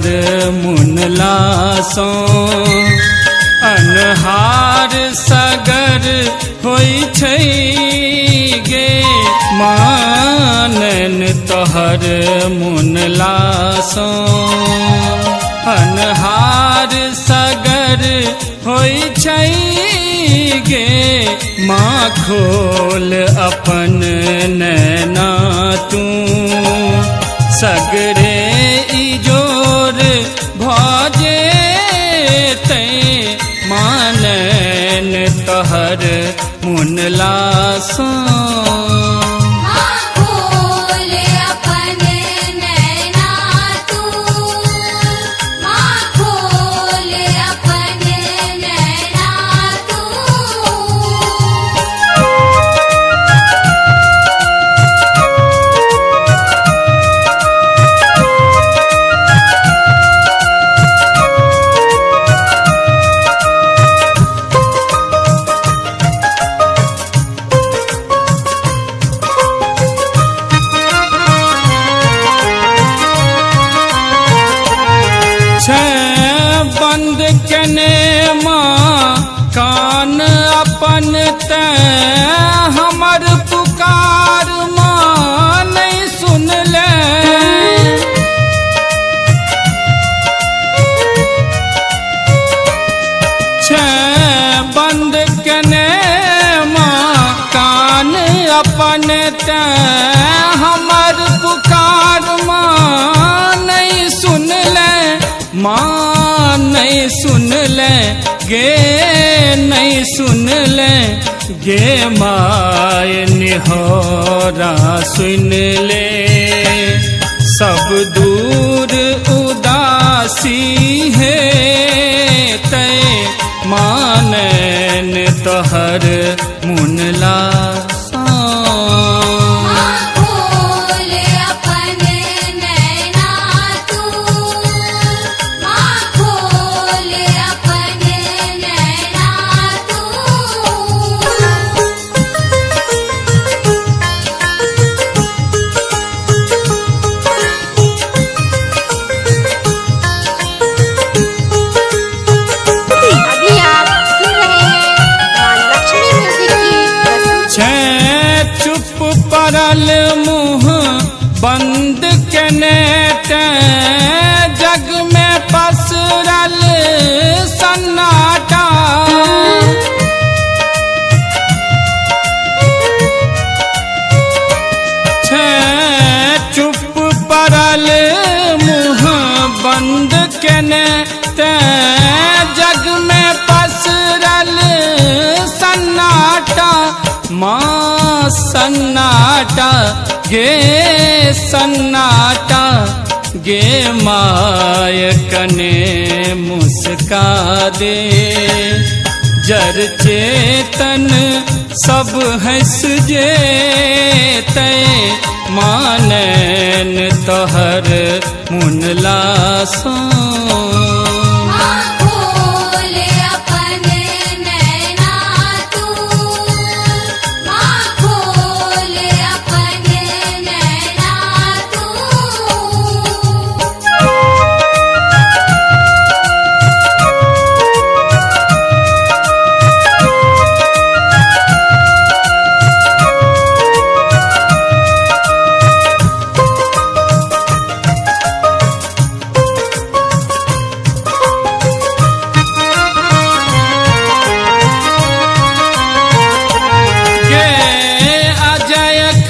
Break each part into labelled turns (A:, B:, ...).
A: तोहर मुनलासो अनहार सगर होई छै गे मानन तोहर मुनलासो अनहार सगर होई छै गे माँ खोल अपन नैना तू सगरे इजोर भजे ते मानन तोहर मुनलासो बंद कने माँ कान अपन ते हमर पुकार माँ नहीं सुन ले बंद कने माँ कान अपन ते हमर पुकार माँ नहीं सुन ले माँ नहीं सुन ले गे नहीं सुन ले गे माय निहोरा सुन ले सब दूर उदासी है तय मानन तोहर मुनलासो परल मुँह बंद कने ते जग में पसरल सन्नाटा चुप परल मुँह बंद कने ते जग में पसरल सन्नाटा माँ सन्नाटा गे सन्नाटा गे माय कने मुस्का दे जर चेतन सब हंस जेते मानन तोहर मुनलासो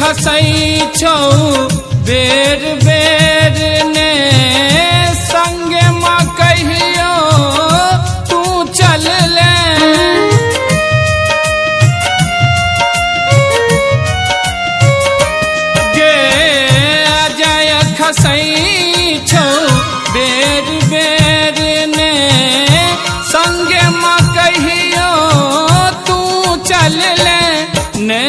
A: खसई छौ बेर बेर ने संगे माँ कहियो तू चल ले गे अजय खसई छौ बेर बेर ने संगे माँ कहियो तू चल ले ने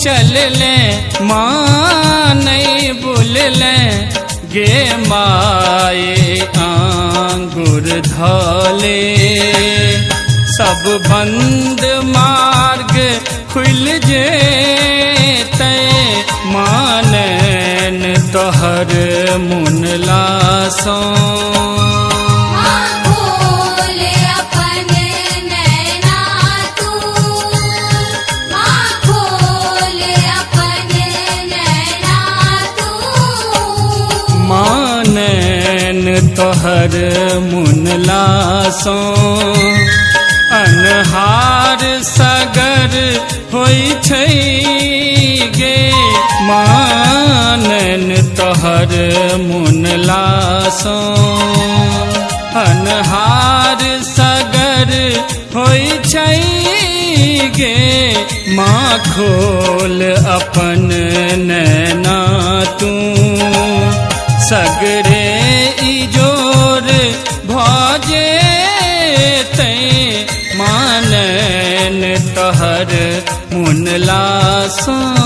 A: चल ले माँ नहीं भूल ले गे माए आंगुर धोले सब बंद मार्ग खुल जे तय मानन तोहर मुनलासों
B: खोल अपन नैना तू, खोल अपन नैना तू।
A: मानैन तोहर मुनलासों अन्हार सगर होइ छै गे। मानैन तोहर मुनलासों अन्हार सगर होइ छै गे। माँ खोल अपन नैना तू, सगरे इजोर भजे ते। मानैन तोहर मुनलासों